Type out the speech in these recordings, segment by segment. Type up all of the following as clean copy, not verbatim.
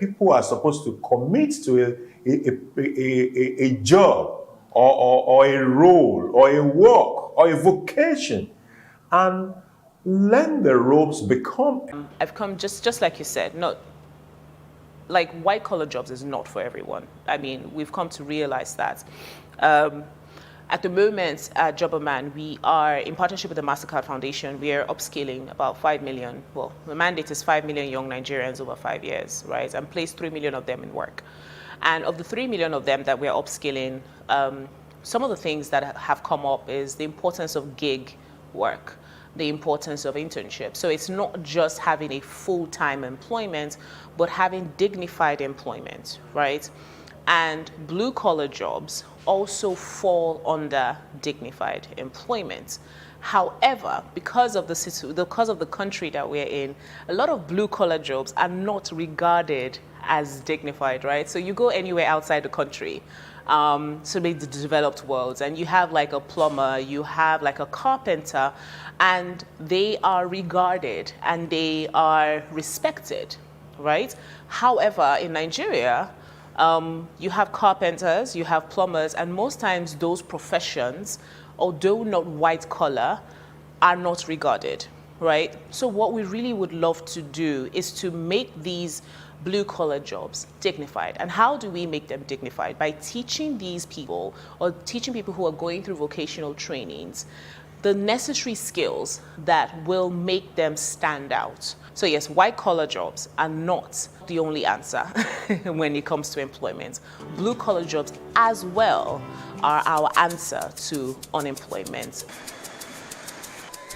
people are supposed to commit to a job or a role or a work or a vocation and learn the ropes, become. I've come just like you said, not like white collar jobs is not for everyone. I mean, we've come to realize that. At the moment at Jobberman, we are in partnership with the MasterCard Foundation. We are upskilling about 5 million. Well, the mandate is 5 million young Nigerians over 5 years, right? And place 3 million of them in work. And of the 3 million of them that we're upskilling, some of the things that have come up is the importance of gig work, the importance of internship. So it's not just having a full-time employment, but having dignified employment, right? And blue-collar jobs also fall under dignified employment. However, because of the country that we're in, a lot of blue-collar jobs are not regarded as dignified, right? So you go anywhere outside the country, so maybe the developed world, and you have like a plumber, you have like a carpenter, and they are regarded and they are respected, right? However, in Nigeria, you have carpenters, you have plumbers, and most times those professions, although not white collar, are not regarded, right? So what we really would love to do is to make these blue collar jobs dignified. And how do we make them dignified? By teaching these people, or teaching people who are going through vocational trainings, the necessary skills that will make them stand out. So yes, white collar jobs are not the only answer when it comes to employment. Blue collar jobs as well are our answer to unemployment.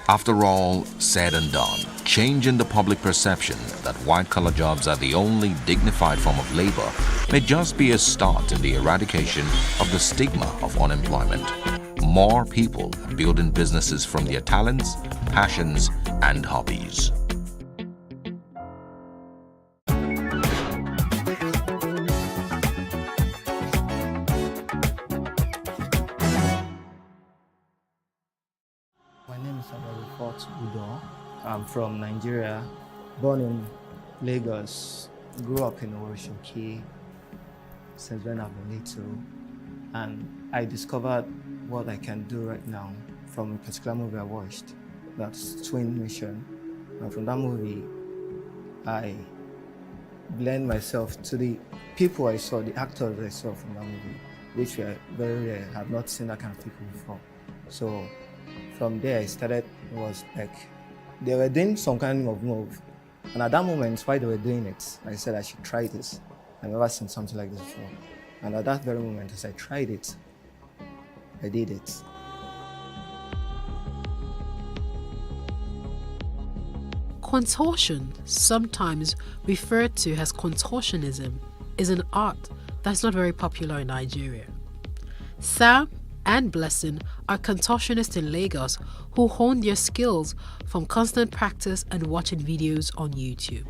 After all said and done, changing the public perception that white-collar jobs are the only dignified form of labor may just be a start in the eradication of the stigma of unemployment. More people are building businesses from their talents, passions, and hobbies. My name is Adarifat Udo. I'm from Nigeria, born in Lagos, grew up in Oroshoki since when I've been little, and I discovered what I can do right now from a particular movie I watched, that's Twin Mission. And from that movie, I blend myself to the people I saw, the actors I saw from that movie, which were very rare. I've not seen that kind of people before. So from there, I started, it was like, they were doing some kind of move. And at that moment, while they were doing it, I said I should try this. I've never seen something like this before. And at that very moment, as I tried it, I did it. Contortion, sometimes referred to as contortionism, is an art that's not very popular in Nigeria. Sam and Blessing are contortionists in Lagos who hone their skills from constant practice and watching videos on YouTube.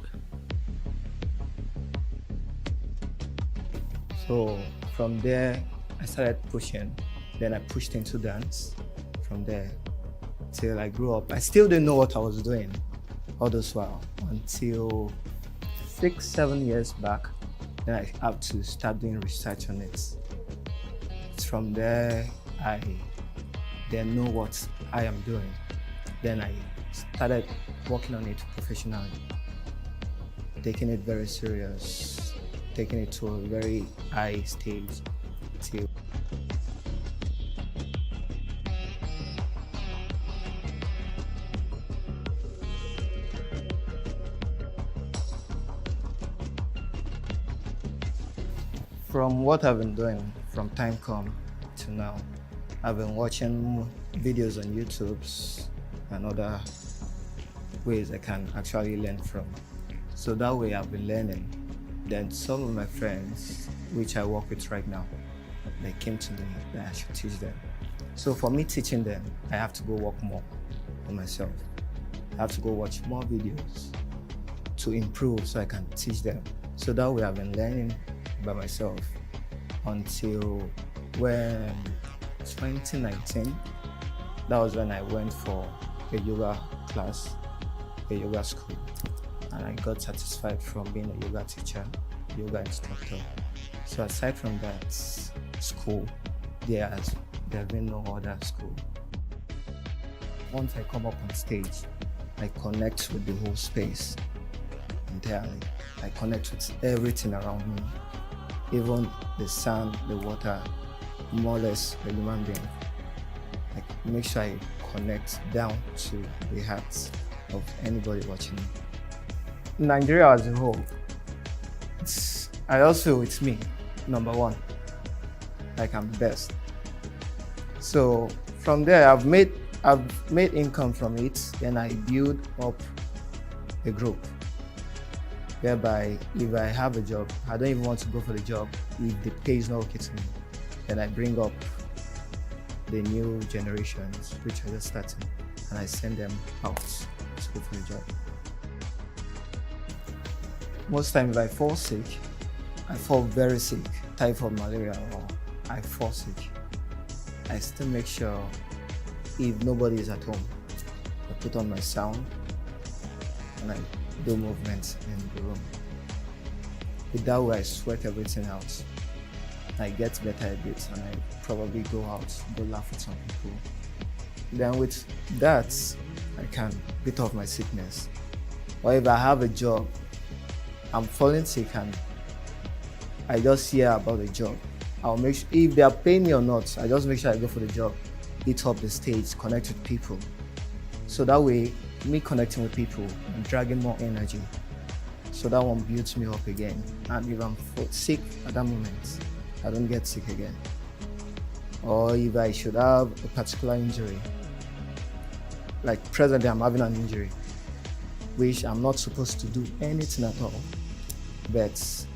So from there, I started pushing. Then I pushed into dance from there till I grew up. I still didn't know what I was doing all this while until 6-7 years back. Then I had to start doing research on it. From there, I then know what I am doing. Then I started working on it professionally, taking it very serious, taking it to a very high stage till from what I've been doing from time come to now, I've been watching videos on YouTube and other ways I can actually learn from. So that way I've been learning. Then some of my friends, which I work with right now, they came to me that I should teach them. So for me teaching them, I have to go work more on myself. I have to go watch more videos to improve so I can teach them. So that way I've been learning by myself until when 2019, that was when I went for a yoga class, a yoga school, and I got satisfied from being a yoga teacher. yoga instructor. So aside from that school, there's been no other school. Once I come up on stage, I connect with the whole space entirely. I connect with everything around me, even the sun, the water, more or less a human being. I make sure I connect down to the hearts of anybody watching me. Nigeria as a whole, I also feel it's me, number one. Like I'm the best. So from there, I've made income from it. Then I build up a group whereby if I have a job, I don't even want to go for the job. If the pay is not okay to me, then I bring up the new generations, which are just starting, and I send them out to go for the job. Most times if I fall sick, I fall very sick, typhoid, malaria, or I fall sick, I still make sure if nobody is at home, I put on my sound and I do movements in the room. With that way I sweat everything out. I get better a bit and I probably go out, go laugh with some people. Then with that, I can beat off my sickness. Or if I have a job, I'm falling sick and I just hear about the job, I'll make sure, if they are paying me or not, I just make sure I go for the job, hit up the stage, connect with people. So that way, me connecting with people, I'm dragging more energy. So that one builds me up again. And if I'm sick at that moment, I don't get sick again. Or if I should have a particular injury, like presently I'm having an injury, which I'm not supposed to do anything at all. But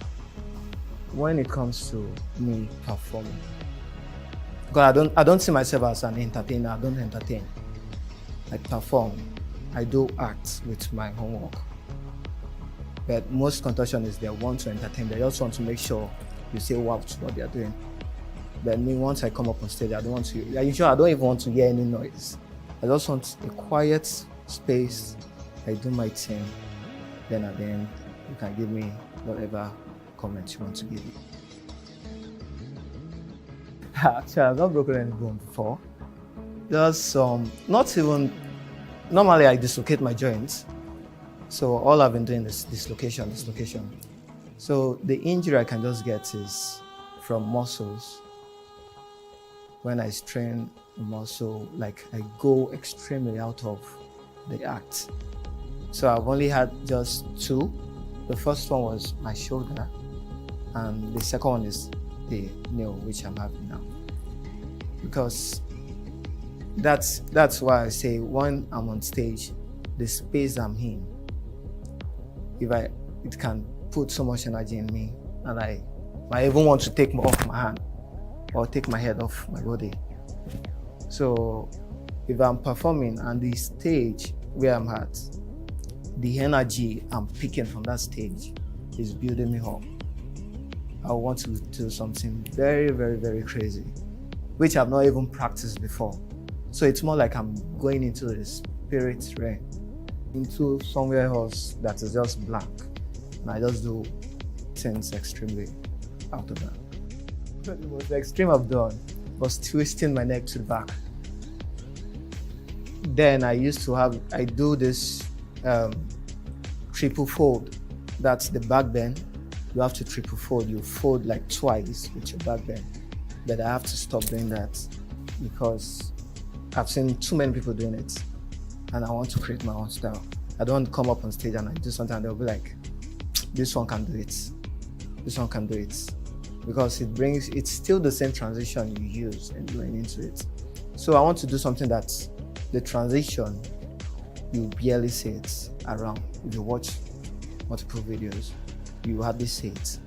when it comes to me performing, because I don't see myself as an entertainer, I don't entertain. I perform, I do act with my homework. But most contortionists, they want to entertain, they just want to make sure you say wow to what they are doing. But me, once I come up on stage, I don't even want to hear any noise. I just want a quiet space. I do my thing, then at the end, you can give me whatever comments you want to give me. Actually, I've not broken any bone before. Just normally I dislocate my joints. So all I've been doing is dislocation. So the injury I can just get is from muscles. When I strain a muscle, like I go extremely out of the act. So I've only had just two. The first one was my shoulder, and the second one is the knee, which I'm having now. Because that's why I say when I'm on stage, the space I'm in, it can put so much energy in me, and I even want to take off my hand or take my head off my body. So if I'm performing and the stage where I'm at, the energy I'm picking from that stage is building me up. I want to do something very, very, very crazy, which I've not even practiced before. So it's more like I'm going into the spirit realm, into somewhere else that is just blank. And I just do things extremely out of that. The most extreme I've done was twisting my neck to the back. Then I do this triple fold. That's the back bend. You have to triple fold. You fold like twice with your back bend. But I have to stop doing that because I've seen too many people doing it, and I want to create my own style. I don't want to come up on stage and I do something and they'll be like, this one can do it. This one can do it. Because it's still the same transition you use and going into it. So I want to do something that the transition, you barely see it around. If you watch multiple videos, you hardly see it.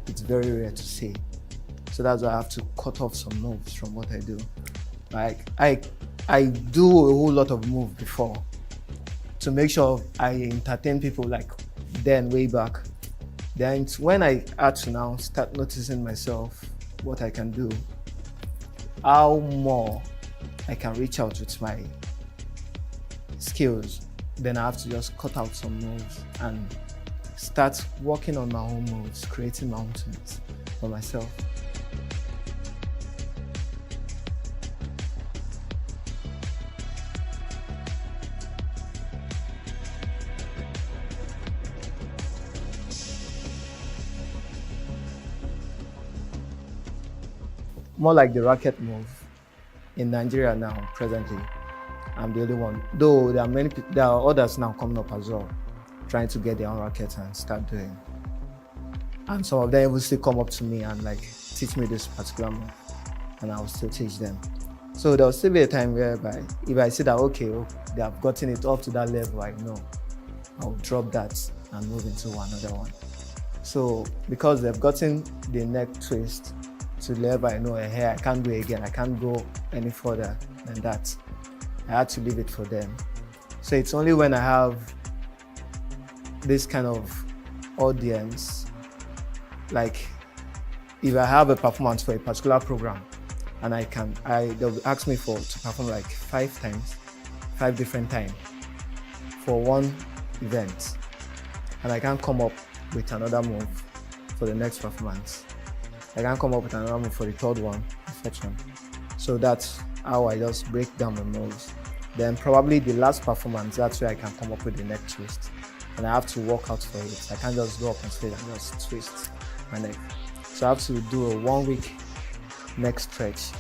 It's very rare to see. So that's why I have to cut off some moves from what I do. Like I do a whole lot of moves before to make sure I entertain people, like then way back. Then when I had to now start noticing myself, what I can do, how more I can reach out with my skills, then I have to just cut out some moves and start working on my own moves, creating my own tunes for myself. More like the racket move in Nigeria now, presently. I'm the only one. Though there are many people, there are others now coming up as well, trying to get their own racket and start doing. And some of them will still come up to me and like teach me this particular move, and I will still teach them. So there will still be a time whereby if I see that okay, they have gotten it up to that level, I know I'll drop that and move into another one. So because they've gotten the neck twist to the level I know, hey, I can't go again, I can't go any further than that. I had to leave it for them. So it's only when I have this kind of audience, like if I have a performance for a particular program and they'll ask me to perform like 5 different times for one event, and I can't come up with another move for the next performance. I can't come up with another move for the third one, the fourth one. So that's how I just break down my moves. Then probably the last performance, that's where I can come up with the neck twist. And I have to work out for it. I can't just go up on stage and just twist my neck. So I have to do a 1 week neck stretch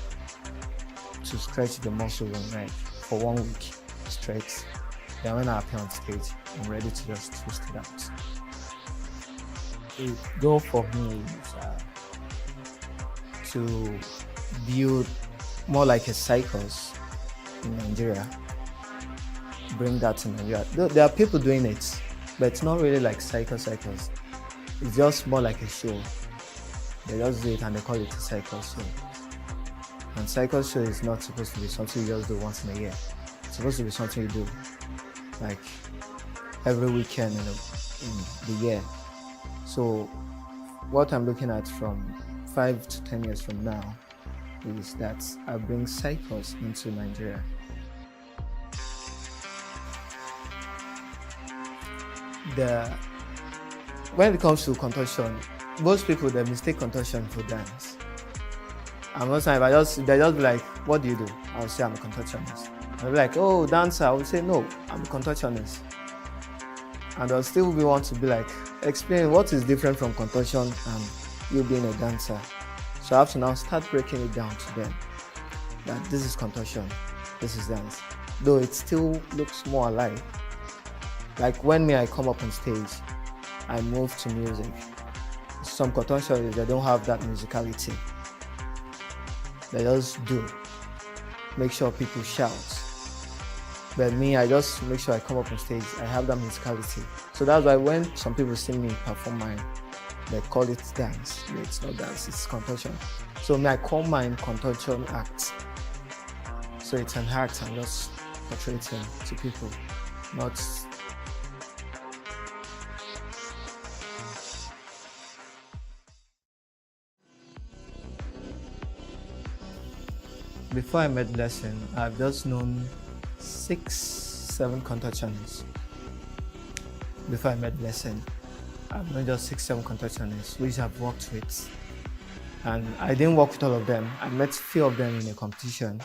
to stretch the muscle on my neck for 1 week straight. Then when I appear on stage, I'm ready to just twist it out. The goal for me is to build more like a circus in Nigeria. Bring that to Nigeria. There are people doing it, but it's not really like circus. It's just more like a show. They just do it and they call it a circus show. And circus show is not supposed to be something you just do once in a year. It's supposed to be something you do like every weekend in the year. So what I'm looking at from 5 to 10 years from now is that I bring circus into Nigeria. When it comes to contortion, most people they mistake contortion for dance. And most times they just be like, "What do you do?" I'll say I'm a contortionist. They'll be like, "Oh, dancer." I will say, "No, I'm a contortionist." And they'll still want to be like, explain what is different from contortion and you being a dancer. So I have to now start breaking it down to them that this is contortion, this is dance. Though it still looks more alike. Like when I come up on stage, I move to music. Some contortionists, they don't have that musicality. They just do. Make sure people shout. But me, I just make sure I come up on stage, I have that musicality. So that's why when some people see me perform mine, they call it dance. It's not dance, it's contortion. So I call mine contortion act. So it's an act I'm just portraying to people, not. Before I met Blessing, I've just known 6-7 contortionists. Before I met Blessing, I've known just 6-7 contortionists, which I've worked with. And I didn't work with all of them. I met a few of them in a competition,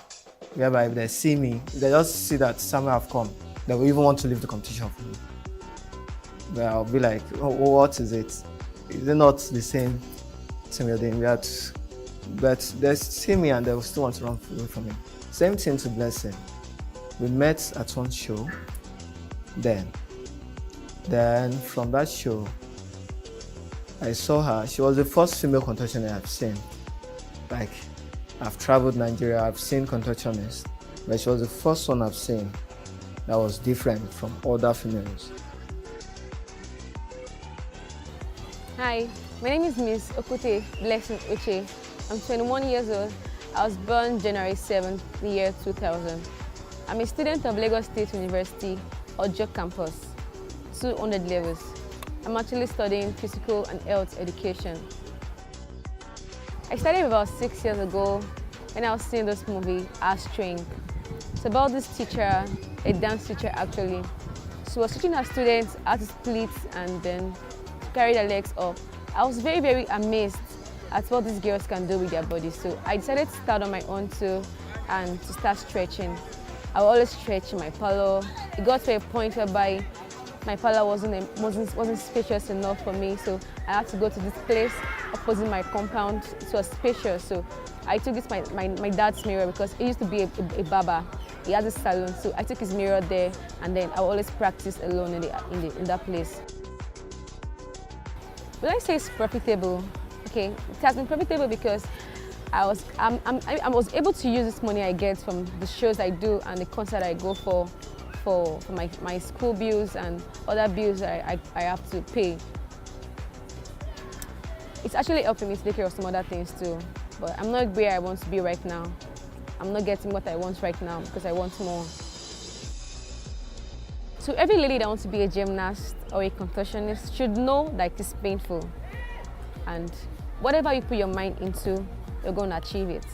whereby if they see me, they just see that somewhere I've come, they will even want to leave the competition for me. But I'll be like, "Oh, what is it? Is it not the same thing we're doing?" But they see me and they will still want to run away from me. Same thing to Blessing. We met at one show. Then from that show, I saw her. She was the first female contortionist I've seen. Like, I've traveled Nigeria, I've seen contortionists, but she was the first one I've seen that was different from other females. Hi, my name is Miss Okute Blessing Uche. I'm 21 years old. I was born January 7th, the year 2000. I'm a student of Lagos State University, Ojo campus, 200 levels. I'm actually studying physical and health education. I started about 6 years ago when I was seeing this movie, As Trained. It's about this teacher, a dance teacher actually. She was teaching her students how to split and then carry their legs up. I was very, very amazed at what these girls can do with their bodies. So I decided to start on my own too and to start stretching. I would always stretch in my parlor. It got to a point whereby my parlor wasn't spacious enough for me, so I had to go to this place opposite my compound. It was spacious, so I took this my dad's mirror because he used to be a barber. He has a salon, so I took his mirror there, and then I would always practice alone in that place. Will I say it's profitable? Okay, it has been profitable because I was able to use this money I get from the shows I do and the concert I go for my school bills and other bills I have to pay. It's actually helping me to take care of some other things too, but I'm not where I want to be right now. I'm not getting what I want right now because I want more. So every lady that wants to be a gymnast or a contortionist should know that it is painful, and whatever you put your mind into, you're going to achieve it.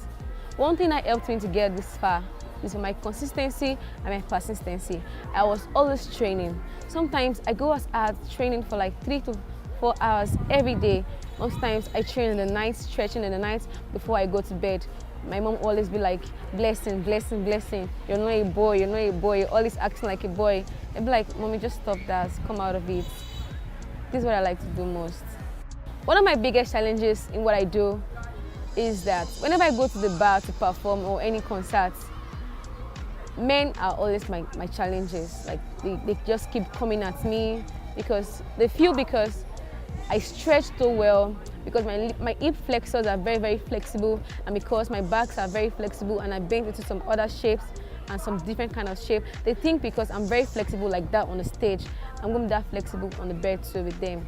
One thing that helped me to get this far is my consistency and my persistency. I was always training. Sometimes I go as hard training for like 3 to 4 hours every day. Most times I train in the night, stretching in the night before I go to bed. My mom always be like, blessing, blessing, blessing. You're not a boy, you're not a boy, you're always acting like a boy. I'd be like, mommy, just stop that, come out of it. This is what I like to do most. One of my biggest challenges in what I do is that whenever I go to the bar to perform or any concerts, men are always my challenges. Like they just keep coming at me because they feel because I stretch so well, because my hip flexors are very, very flexible, and because my backs are very flexible and I bend into some other shapes and some different kind of shape, they think because I'm very flexible like that on the stage, I'm going to be that flexible on the bed too with them.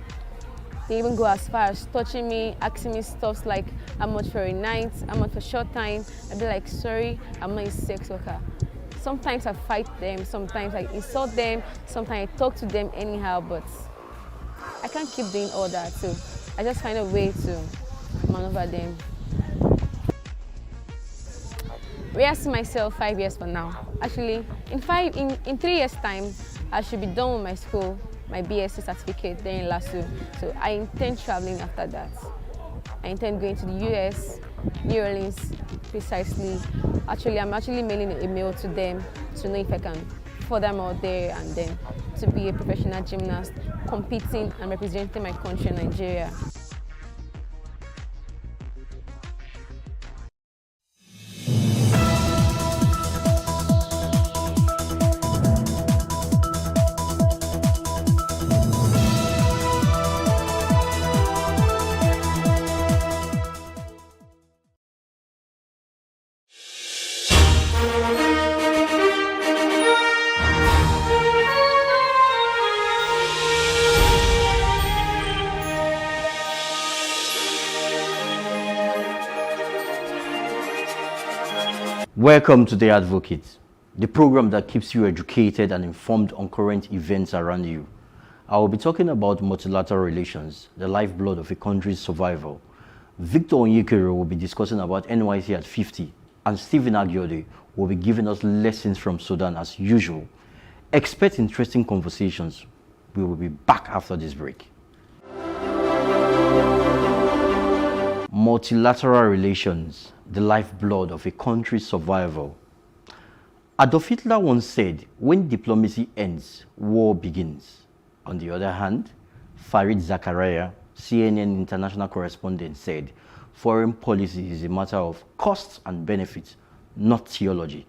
They even go as far as touching me, asking me stuff like how much for a night, how much for a short time. I'd be like, sorry, I'm not a sex worker. Sometimes I fight them, sometimes I insult them, sometimes I talk to them anyhow, but I can't keep doing all that, so I just find a way to maneuver them. Where I see myself 5 years from now. Actually, in 3 years' time, I should be done with my school, my BSc certificate there in LASU. So I intend traveling after that. I intend going to the US, New Orleans, precisely. Actually, I'm actually mailing a mail to them to know if I can further more there and then to be a professional gymnast, competing and representing my country, Nigeria. Welcome to The Advocate, the program that keeps you educated and informed on current events around you. I will be talking about multilateral relations, the lifeblood of a country's survival. Victor Onyekere will be discussing about NYC at 50, and Stephen Agiode will be giving us lessons from Sudan as usual. Expect interesting conversations. We will be back after this break. Multilateral relations, the lifeblood of a country's survival. Adolf Hitler once said, when diplomacy ends, war begins. On the other hand, Fareed Zakaria, CNN international correspondent, said, foreign policy is a matter of costs and benefits, not theology.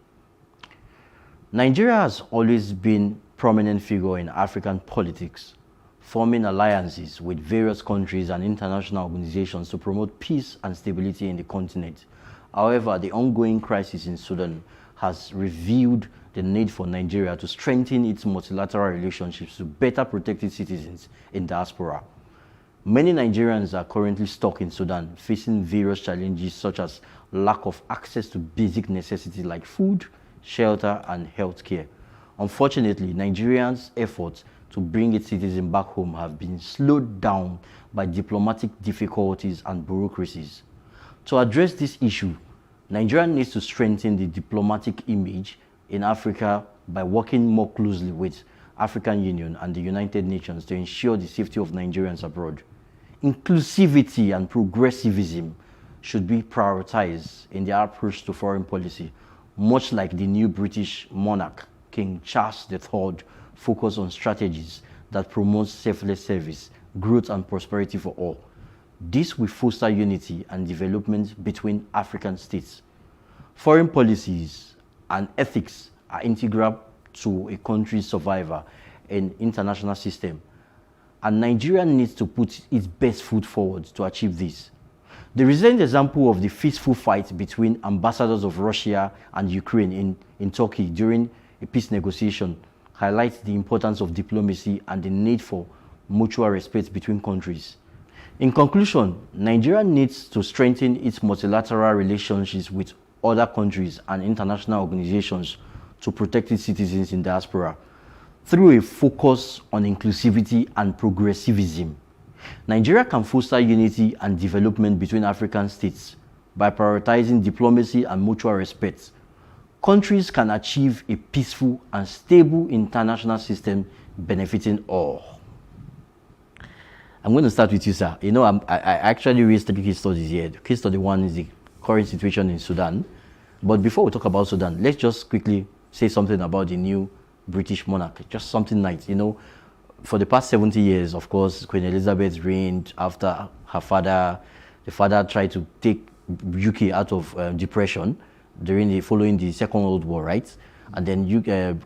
Nigeria has always been a prominent figure in African politics, forming alliances with various countries and international organizations to promote peace and stability in the continent. However, the ongoing crisis in Sudan has revealed the need for Nigeria to strengthen its multilateral relationships to better protect its citizens in diaspora. Many Nigerians are currently stuck in Sudan, facing various challenges such as lack of access to basic necessities like food, shelter, and healthcare. Unfortunately, Nigerians' efforts to bring its citizens back home have been slowed down by diplomatic difficulties and bureaucracies. To address this issue, Nigeria needs to strengthen the diplomatic image in Africa by working more closely with African Union, and the United Nations to ensure the safety of Nigerians abroad. Inclusivity and progressivism should be prioritized in their approach to foreign policy, much like the new British monarch, King Charles III, focused on strategies that promote selfless service, growth and prosperity for all. This will foster unity and development between African states. Foreign policies and ethics are integral to a country's survival in international system, and Nigeria needs to put its best foot forward to achieve this. The recent example of the peaceful fight between ambassadors of Russia and Ukraine in Turkey during a peace negotiation highlights the importance of diplomacy and the need for mutual respect between countries. In conclusion, Nigeria needs to strengthen its multilateral relationships with other countries and international organizations to protect its citizens in diaspora. Through a focus on inclusivity and progressivism, Nigeria can foster unity and development between African states by prioritizing diplomacy and mutual respect. Countries can achieve a peaceful and stable international system benefiting all. I'm going to start with you, sir. You know, I actually raised 3 case studies here. Case study 1 is the current situation in Sudan. But before we talk about Sudan, let's just quickly say something about the new British monarch. Just something nice. You know, for the past 70 years, of course, Queen Elizabeth reigned after her father. The father tried to take UK out of depression following the Second World War, right? And then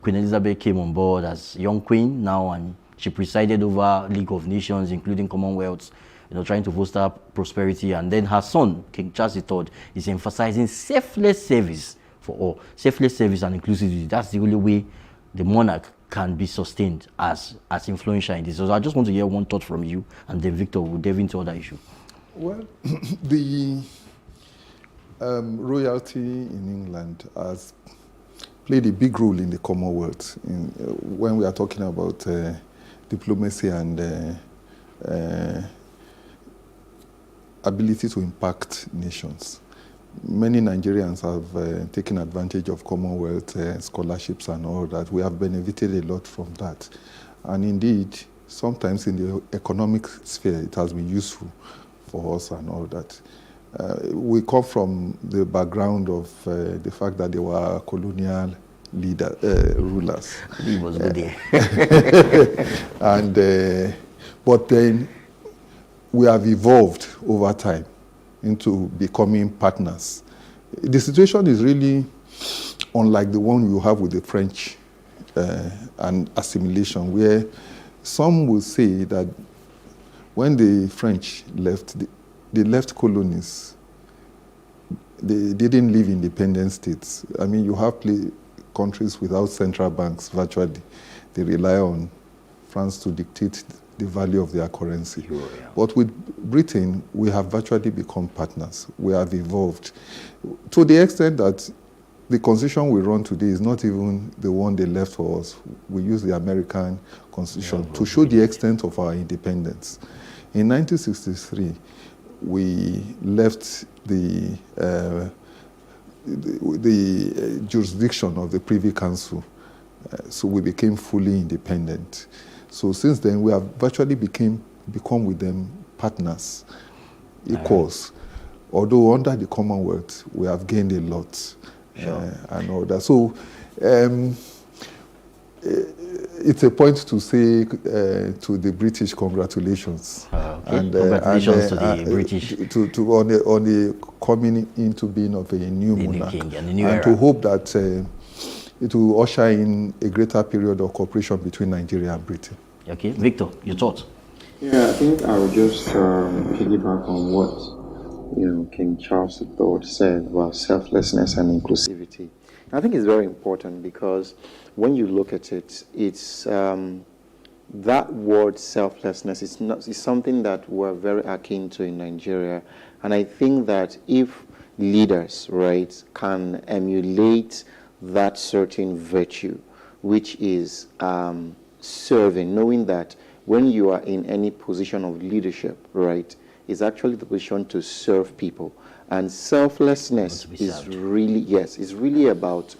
Queen Elizabeth came on board as young queen now, and she presided over League of Nations, including Commonwealth, you know, trying to foster prosperity. And then her son, King Charles III, is emphasizing selfless service for all. Selfless service and inclusivity. That's the only way the monarch can be sustained as influential in this. So I just want to hear one thought from you, and then Victor will delve into other issue. Well, the royalty in England has played a big role in the Commonwealth when we are talking about diplomacy and ability to impact nations. Many Nigerians have taken advantage of Commonwealth scholarships and all that. We have benefited a lot from that. And indeed, sometimes in the economic sphere, it has been useful for us and all that. We come from the background of the fact that they were colonial rulers. He was good there. And but then we have evolved over time into becoming partners. The situation is really unlike the one you have with the French and assimilation, where some will say that when the French left, they left colonies. They didn't live independent states. I mean, you have countries without central banks virtually. They rely on France to dictate the value of their currency. Sure, yeah. But with Britain, we have virtually become partners. We have evolved to the extent that the constitution we run today is not even the one they left for us. We use the American constitution to show the extent of our independence. In 1963, we left the jurisdiction of the Privy Council, so we became fully independent. So since then, we have virtually become with them partners, equals. Although under the Commonwealth, we have gained a lot. Sure. And all that. So it's a point to say to the British, congratulations. Okay. And congratulations to the British. On the coming into being of a new monarch. King and a new era. To hope that it will usher in a greater period of cooperation between Nigeria and Britain. Okay, Victor, your thoughts? Yeah, I think I would just piggyback on what King Charles III said about selflessness and inclusivity. I think it's very important because when you look at it, it's that word selflessness is something that we're very akin to in Nigeria, and I think that if leaders, right, can emulate that certain virtue, which is serving, knowing that when you are in any position of leadership, right, is actually the position to serve people. And selflessness is really, is really about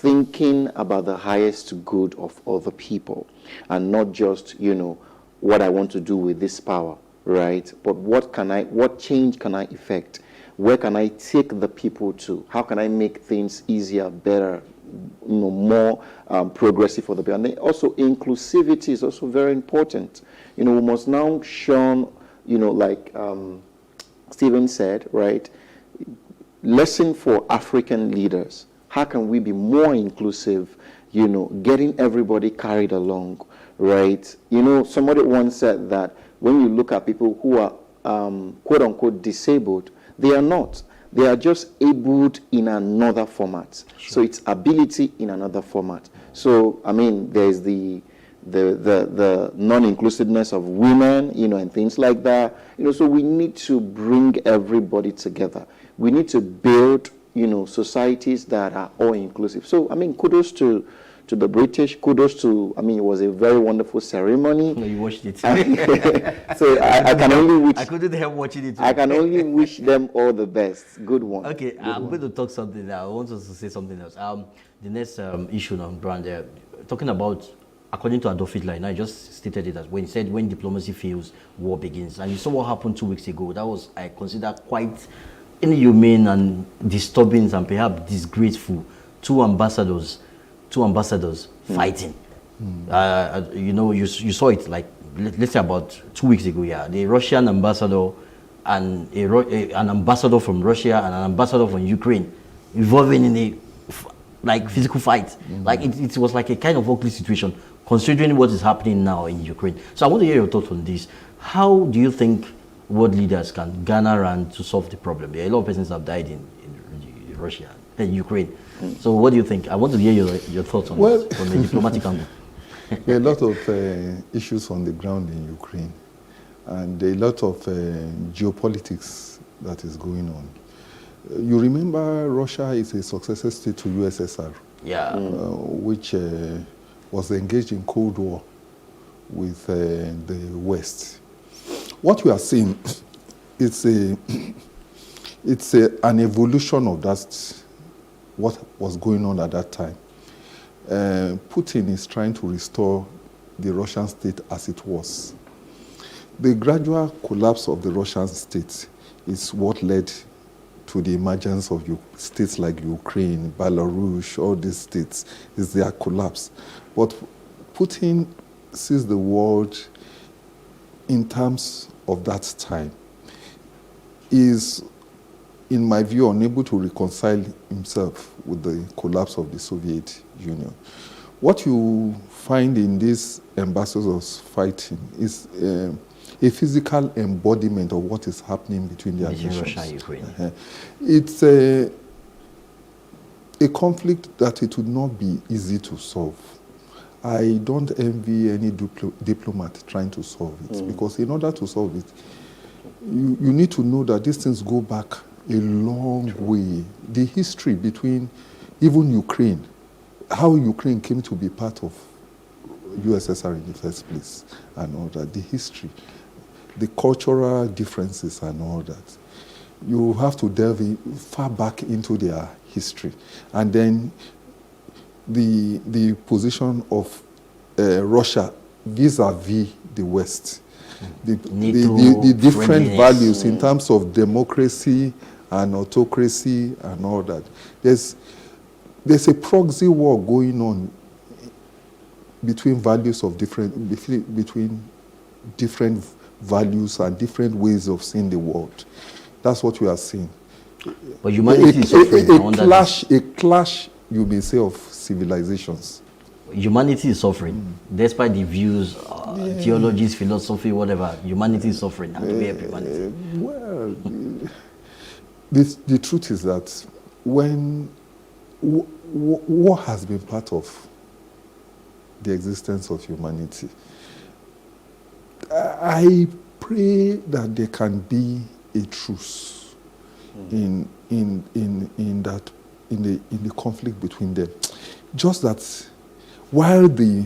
thinking about the highest good of other people and not just, what I want to do with this power, right? But what change can I effect? Where can I take the people to? How can I make things easier, better, more progressive for the people? And then also inclusivity is also very important. We must now shun, like Stephen said, right? Lesson for African leaders. How can we be more inclusive, getting everybody carried along, right? Somebody once said that when you look at people who are quote unquote disabled, they are not. They are just abled in another format. Sure. So it's ability in another format. So, there's the non-inclusiveness of women, and things like that. So we need to bring everybody together. We need to build, societies that are all inclusive. So, kudos to the British, kudos to, it was a very wonderful ceremony. No, you watched it. So I can only wish... I couldn't help watching it too. I can only wish them all the best. Good one. Okay, Good I'm one. going to talk something now. I want us to say something else. The next issue on brand, talking about, according to Adolf Hitler, and I just stated it as when he said, when diplomacy fails, war begins. And you saw what happened 2 weeks ago. That was, I consider, quite inhumane and disturbing and perhaps disgraceful. Two ambassadors fighting. You saw it like, let's say about 2 weeks ago, the Russian ambassador and an ambassador from Russia and an ambassador from Ukraine involving in a physical fight. Like it was like a kind of ugly situation considering what is happening now in Ukraine. So I want to hear your thoughts on this. How do you think world leaders can garner and to solve the problem? A lot of persons have died in Russia and Ukraine. So what do you think? I want to hear your thoughts on this, from the diplomatic angle. There are a lot of issues on the ground in Ukraine, and a lot of geopolitics that is going on. You remember Russia is a successor state to USSR, which was engaged in Cold War with the West. What we are seeing, it's an evolution of that, what was going on at that time. Putin is trying to restore the Russian state as it was. The gradual collapse of the Russian state is what led to the emergence of states like Ukraine, Belarus, all these states, is their collapse. But Putin sees the world in terms of that time. Is, in my view, unable to reconcile himself with the collapse of the Soviet Union. What you find in these ambassadors fighting is a physical embodiment of what is happening between their nations. Russia and Ukraine. It's a conflict that it would not be easy to solve. I don't envy any diplomat trying to solve it, because in order to solve it, you need to know that these things go back a long way. The history between even Ukraine, how Ukraine came to be part of USSR in the first place, and all that, the history, the cultural differences and all that. You have to delve far back into their history. And then the position of Russia vis-a-vis the West. The different values in terms of democracy and autocracy and all that. There's a proxy war going on between values of between different values and different ways of seeing the world. That's what we are seeing. But humanity is suffering. A clash, you may say, of civilizations. Humanity is suffering, despite the views, theologies, philosophy, whatever. Humanity is suffering. How do we help humanity? Well, the truth is that when war has been part of the existence of humanity, I pray that there can be a truce in the conflict between them. Just that while the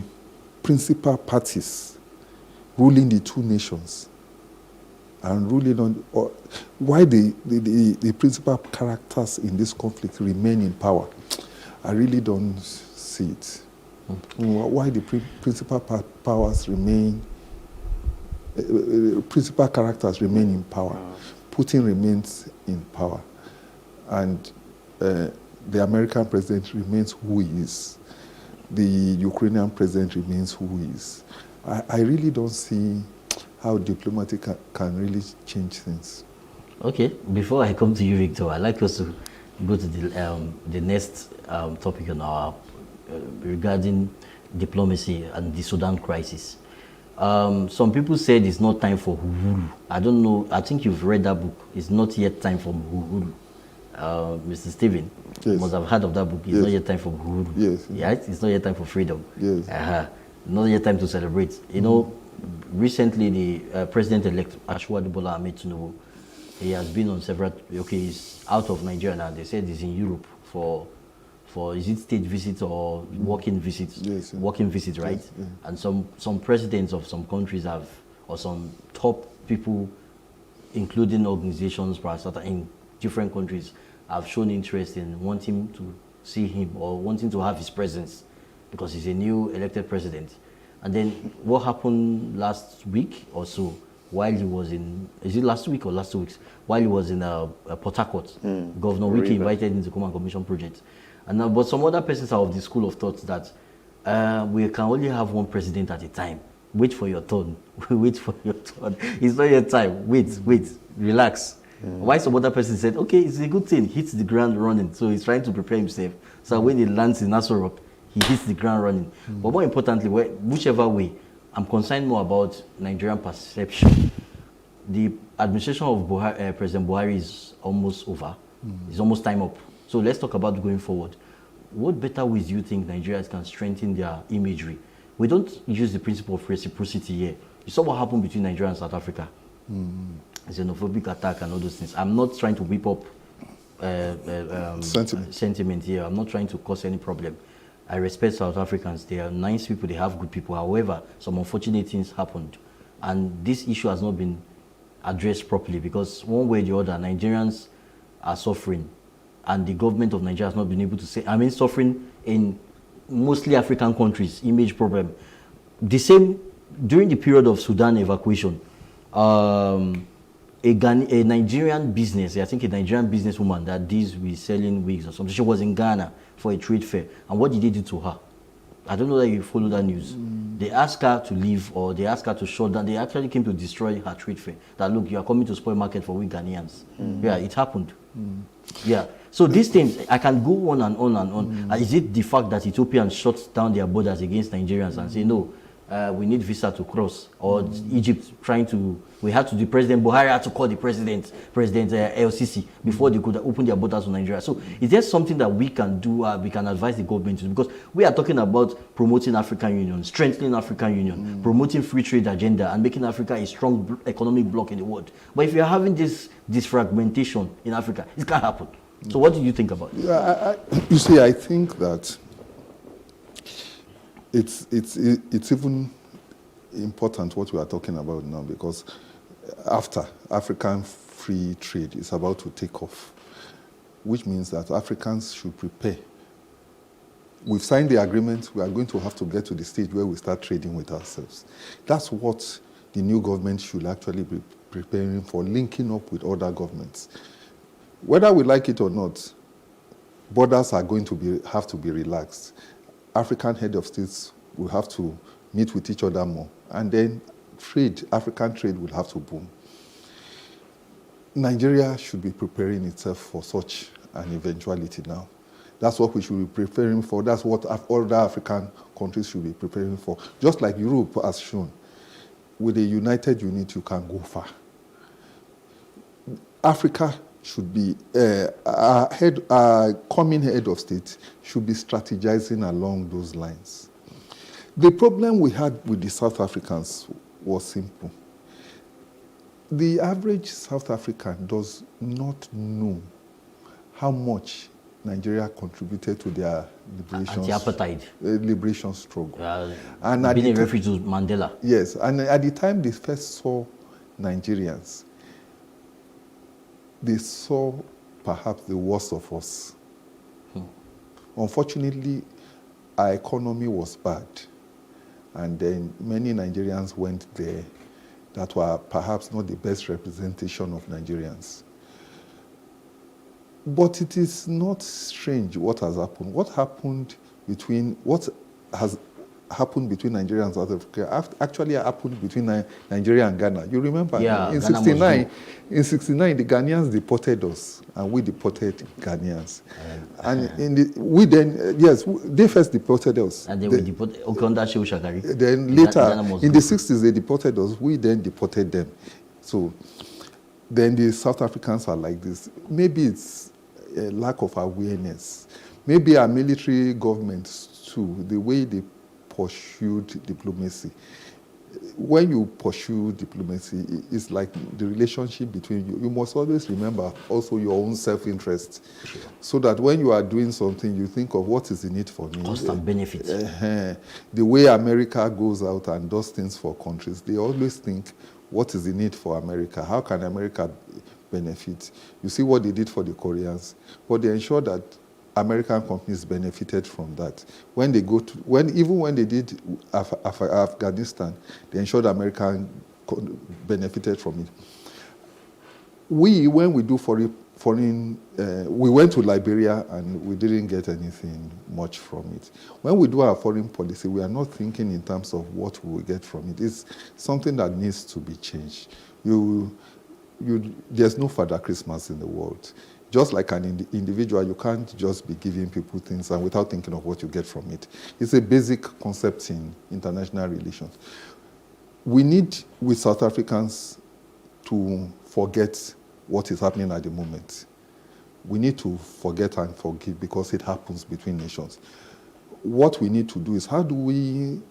principal parties ruling the two nations and ruling on, why the principal characters in this conflict remain in power, I really don't see it. Why the principal powers remain, principal characters remain in power. Putin remains in power. And the American president remains who he is. The Ukrainian president remains who he is. I really don't see how diplomacy can really change things. Okay, before I come to you, Victor, I'd like us to go to the next topic on our regarding diplomacy and the Sudan crisis. Some people said it's not time for Uhuru. I don't know, I think you've read that book. It's not yet time for Uhuru. Mr. Stephen, you must have heard of that book. It's not yet time for Uhuru. Yes. Yeah, it's not yet time for freedom. Yes. Not yet time to celebrate. You know, recently the President-elect Ashwadu Bola Ahmed Tinubu, he has been on several, he's out of Nigeria now. They said he's in Europe for is it state visit or working visits? Yes, Working visits, right? Yes, yeah. And some presidents of some countries have, or some top people, including organizations, in different countries, have shown interest in wanting to see him or wanting to have his presence because he's a new elected president. And then what happened last week or so, while he was in, is it last week or last 2 weeks? While he was in Port Harcourt, Governor Wiki invited him to come and commission projects. And but some other persons are of the school of thought that we can only have one president at a time. Wait for your turn. Wait for your turn. It's not your time. Wait, relax. Why some other person said, okay, it's a good thing, hits the ground running. So he's trying to prepare himself. So when he lands in Nassau Rock, he hits the ground running. But more importantly, whichever way, I'm concerned more about Nigerian perception. The administration of President Buhari is almost over. It's almost time up. So let's talk about going forward. What better ways do you think Nigerians can strengthen their imagery? We don't use the principle of reciprocity here. You saw what happened between Nigeria and South Africa. Xenophobic attack and all those things. I'm not trying to whip up sentiment here. I'm not trying to cause any problem. I respect South Africans. They are nice people. They have good people. However, some unfortunate things happened. And this issue has not been addressed properly because one way or the other, Nigerians are suffering. And the government of Nigeria has not been able to say, suffering in mostly African countries, image problem. The same, during the period of Sudan evacuation, a Nigerian business, I think a Nigerian businesswoman that deals with selling wigs or something, she was in Ghana for a trade fair. And what did they do to her? I don't know that you follow that news. They asked her to leave or they asked her to shut down. They actually came to destroy her trade fair. That, look, you are coming to spoil market for we Ghanaians. Yeah, it happened. Yeah. So these things, I can go on and on and on. Is it the fact that Ethiopians shut down their borders against Nigerians and say, no, we need visa to cross? Or Egypt trying to, the President Buhari had to call the President LCC before they could open their borders to Nigeria. So is there something that we can do, we can advise the government to do? Because we are talking about promoting African Union, strengthening African Union, promoting free trade agenda and making Africa a strong economic bloc in the world. But if you're having this fragmentation in Africa, it can't happen. So what do you think about it? Yeah, you see, I think that it's even important what we are talking about now because after African free trade is about to take off, which means that Africans should prepare. We've signed the agreement. We are going to have to get to the stage where we start trading with ourselves. That's what the new government should actually be preparing for, linking up with other governments. Whether we like it or not, borders are going to have to be relaxed. African head of states will have to meet with each other more. And then African trade will have to boom. Nigeria should be preparing itself for such an eventuality now. That's what we should be preparing for. That's what other African countries should be preparing for. Just like Europe has shown. With a united unit, you can go far. Africa should be, our coming head of state should be strategizing along those lines. The problem we had with the South Africans was simple. The average South African does not know how much Nigeria contributed to their liberation struggle. And being a refugee to Mandela. Yes, and at the time they first saw Nigerians, they saw perhaps the worst of us. Unfortunately, our economy was bad. And then many Nigerians went there that were perhaps not the best representation of Nigerians. But it is not strange what has happened. What has happened between Nigeria and South Africa actually happened between Nigeria and Ghana. You remember in 69, the Ghanaians deported us and we deported Ghanaians. They first deported us. And then we deported Okonda Shehu Shagari. Then later, in the 60s, they deported us. We then deported them. So then the South Africans are like this. Maybe it's a lack of awareness. Maybe our military governments too, the way they pursued diplomacy. When you pursue diplomacy, it's like the relationship between you. You must always remember also your own self-interest. Sure. So that when you are doing something, you think of what is in it for me. Cost and benefit. The way America goes out and does things for countries, they always think, what is in it for America? How can America benefit? You see what they did for the Koreans, but they ensured that American companies benefited from that. When they even when they did Afghanistan, they ensured American benefited from it. When we do foreign, we went to Liberia and we didn't get anything much from it. When we do our foreign policy, we are not thinking in terms of what we will get from it. It's something that needs to be changed. There's no Father Christmas in the world. Just like an individual, you can't just be giving people things and without thinking of what you get from it. It's a basic concept in international relations. We need, with South Africans, to forget what is happening at the moment. We need to forget and forgive because it happens between nations. What we need to do is, how do we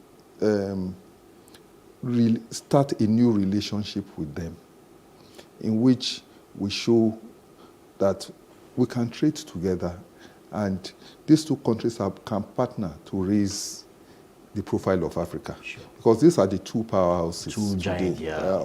start a new relationship with them in which we show that we can trade together and these two countries can partner to raise the profile of Africa. Sure. Because these are the two powerhouses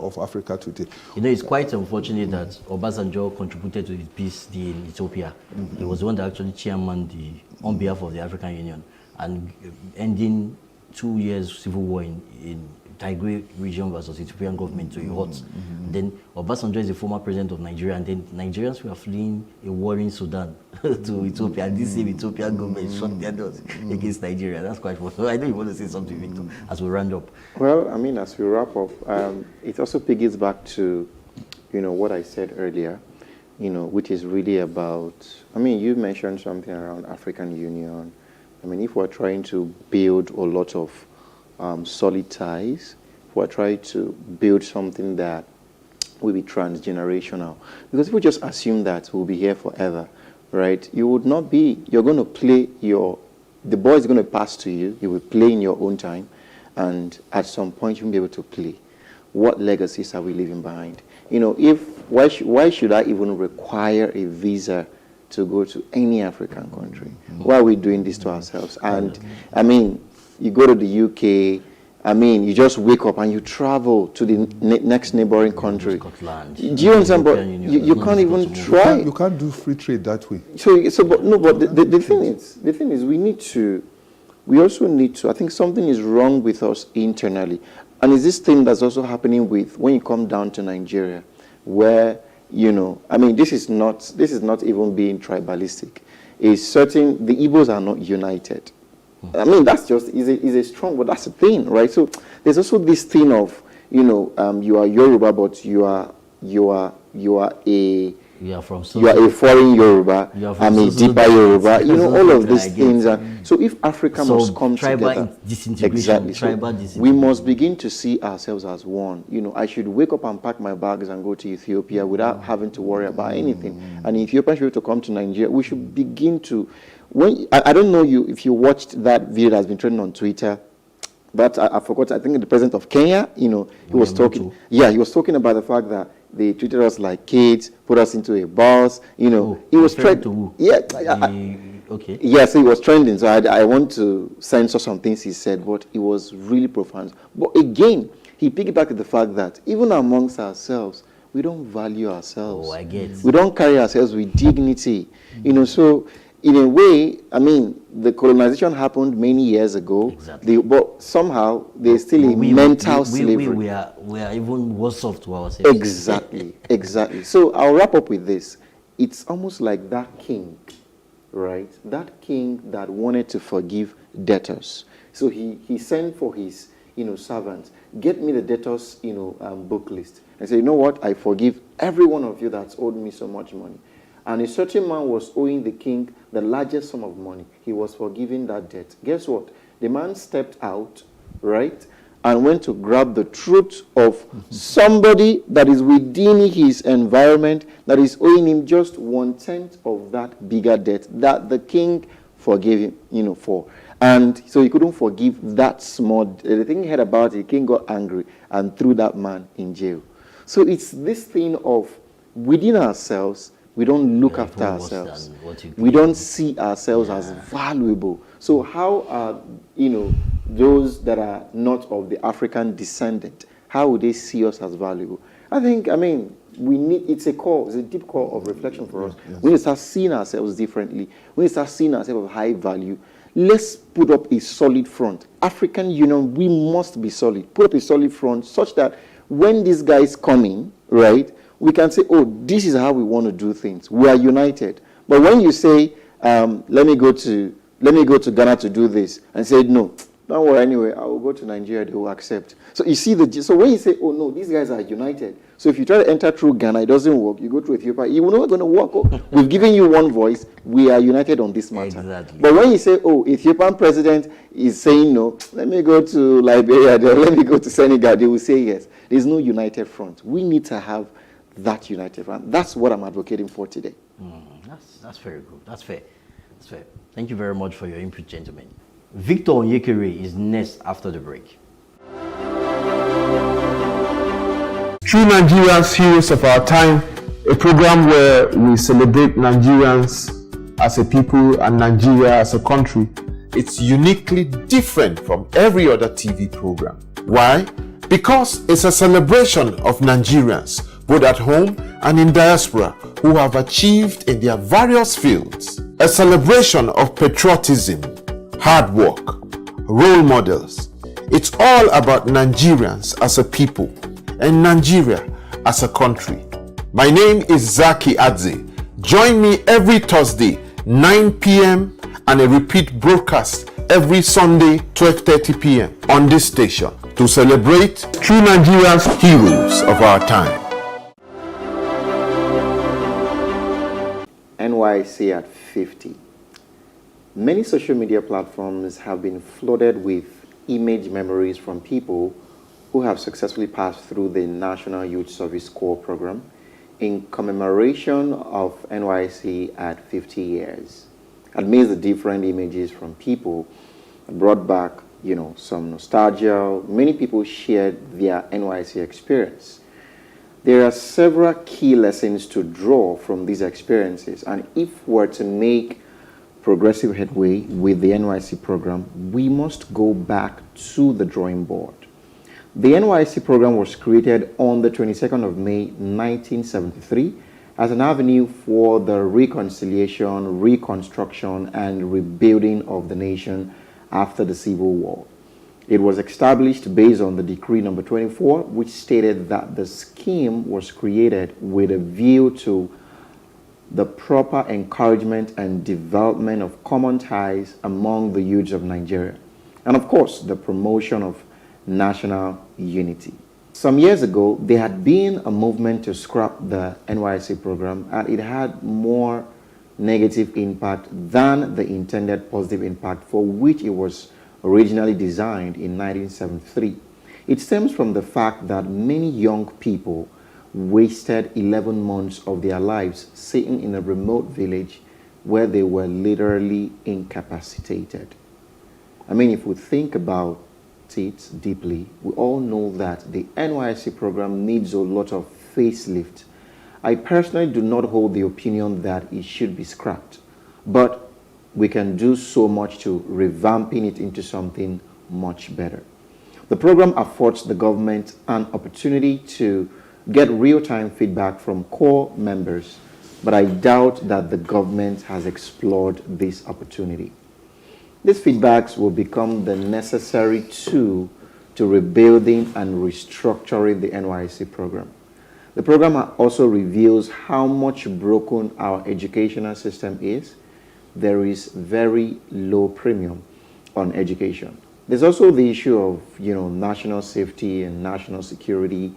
of Africa today. You know, it's quite unfortunate that Obasanjo contributed to his peace deal in Ethiopia. Mm-hmm. He was the one that actually chairman on behalf of the African Union and ending 2 years civil war in Tigray region versus Ethiopian government to a halt. Mm-hmm. Then Obasanjo is the former president of Nigeria, and then Nigerians were fleeing a war in Sudan to Ethiopia, and this same Ethiopian government shot their doors against Nigeria. That's quite funny. I know you want to say something, Victor, as we round up. Well, I mean, as we wrap up, it also piggybacks back to, what I said earlier, which is really about, you mentioned something around African Union. If we're trying to build a lot of solid ties, we're trying to build something that will be transgenerational. Because if we just assume that we'll be here forever, right, you would not be, you're going to play the ball is going to pass to you, you will play in your own time, and at some point you won't be able to play. What legacies are we leaving behind? Why should I even require a visa to go to any African country? Why are we doing this to ourselves? And you go to the UK, you just wake up and you travel to the next neighboring country. Scotland. Do you understand? But you can't even try. You can't do free trade that way. But the thing is, we also need to, I think something is wrong with us internally. And it's this thing that's also happening with, when you come down to Nigeria, where, this is not even being tribalistic. It's certain, the Igbos are not united. That's just, is a strong, but that's the thing, right? So there's also this thing of, you are Yoruba, but you are a foreign Yoruba, I'm a deeper Yoruba, all of these things. So if Africa must come together, exactly, we must begin to see ourselves as one. I should wake up and pack my bags and go to Ethiopia without having to worry about anything. And Ethiopia should be able to come to Nigeria. We should begin to, I don't know if you watched that video that's been trending on Twitter, but I forgot, I think the president of Kenya, he was talking, he was talking about the fact that they treated us like kids, put us into a bus, he was trending. Okay. Yes, he was trending, so I want to censor some things he said, but it was really profound. But again, he piggybacked to the fact that even amongst ourselves, we don't value ourselves. Oh, I get. We don't carry ourselves with dignity. So in a way, I mean, the colonization happened many years ago. Exactly. But somehow there's still a mental slavery. We are even worse off to ourselves. Exactly, exactly. So I'll wrap up with this. It's almost like that king, right? That king that wanted to forgive debtors. So he sent for his, servants, get me the debtors, book list. And say, you know what? I forgive every one of you that's owed me so much money. And a certain man was owing the king the largest sum of money. He was forgiving that debt. Guess what? The man stepped out, right, and went to grab the truth of somebody that is within his environment that is owing him just 1/10 of that bigger debt that the king forgave him, for. And so he couldn't forgive that small. The thing he heard about it, the king got angry and threw that man in jail. So it's this thing of within ourselves, we don't look after ourselves. We don't see ourselves as valuable. So how are, those that are not of the African descendant, how would they see us as valuable? It's a deep call of reflection for us. Yes. We need to start seeing ourselves differently. We need to start seeing ourselves of high value. Let's put up a solid front. African Union, we must be solid. Put up a solid front such that when these guys come in, right, we can say, oh, this is how we want to do things. We are united. But when you say, let me go to Ghana to do this, and say, no, don't worry anyway, I will go to Nigeria, they will accept. So you see, so when you say, oh no, these guys are united. So if you try to enter through Ghana, it doesn't work. You go through Ethiopia, you're not going to work. Oh, we've given you one voice. We are united on this matter. Exactly. But when you say, oh, Ethiopian president is saying no, let me go to Liberia, let me go to Senegal, they will say yes. There's no united front. We need to have that united front. That's what I'm advocating for today. That's very good. That's fair. That's fair. Thank you very much for your input, gentlemen. Victor Onyekere is next after the break. True Nigerians, Heroes of Our Time, a program where we celebrate Nigerians as a people and Nigeria as a country. It's uniquely different from every other TV program. Why? Because it's a celebration of Nigerians, both at home and in diaspora, who have achieved in their various fields. A celebration of patriotism, hard work, role models. It's all about Nigerians as a people and Nigeria as a country. My name is Zaki Adze. Join me every Thursday, 9 p.m. and a repeat broadcast every Sunday, 12:30 p.m. on this station to celebrate true Nigerians, heroes of our time. NYC at 50. Many social media platforms have been flooded with image memories from people who have successfully passed through the National Youth Service Corps program in commemoration of NYC at 50 years. Amidst the different images from people, brought back, some nostalgia. Many people shared their NYC experience. There are several key lessons to draw from these experiences, and if we're to make progressive headway with the NYC program, we must go back to the drawing board. The NYC program was created on the 22nd of May, 1973, as an avenue for the reconciliation, reconstruction, and rebuilding of the nation after the Civil War. It was established based on the Decree number 24, which stated that the scheme was created with a view to the proper encouragement and development of common ties among the youths of Nigeria, and of course, the promotion of national unity. Some years ago, there had been a movement to scrap the NYC program, and it had more negative impact than the intended positive impact for which it was originally designed in 1973. It stems from the fact that many young people wasted 11 months of their lives sitting in a remote village where they were literally incapacitated. If we think about it deeply, we all know that the NYC program needs a lot of facelift. I personally do not hold the opinion that it should be scrapped, but we can do so much to revamping it into something much better. The program affords the government an opportunity to get real-time feedback from core members but I doubt that the government has explored this opportunity. These feedbacks will become the necessary tool to rebuilding and restructuring the NYSC program. The program also reveals how much broken our educational system is. There is very low premium on education. There's also the issue of, national safety and national security,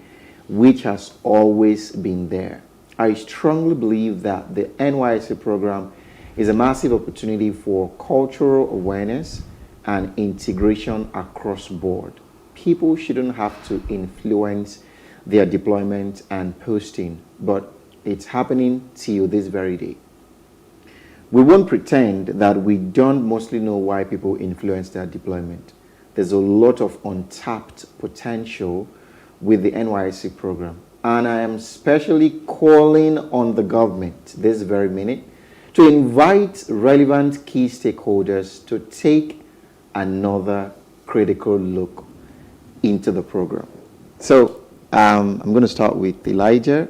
which has always been there. I strongly believe that the NYSC program is a massive opportunity for cultural awareness and integration across board. People shouldn't have to influence their deployment and posting, but it's happening till this very day. We won't pretend that we don't mostly know why people influence their deployment. There's a lot of untapped potential with the NYSC program. And I am especially calling on the government this very minute to invite relevant key stakeholders to take another critical look into the program. So I'm going to start with Elijah.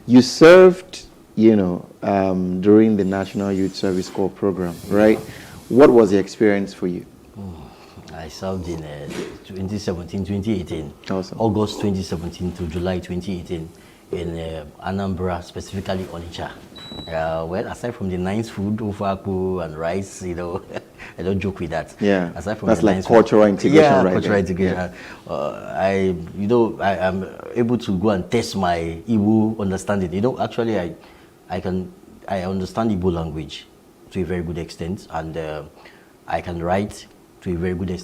You served, during the National Youth Service Corps program, right? What was the experience for you? I served in 2017, 2018. Awesome. August 2017 to July 2018 in Anambra, specifically Onitsha. Well, aside from the nice food, ofaku and rice, I don't joke with that. Yeah, aside from that's the like nice cultural food, integration, right? Cultural there. integration. Yeah. I am able to go and test my Igbo understanding. Actually, I understand Igbo language to a very good extent, and I can write to a very good extent.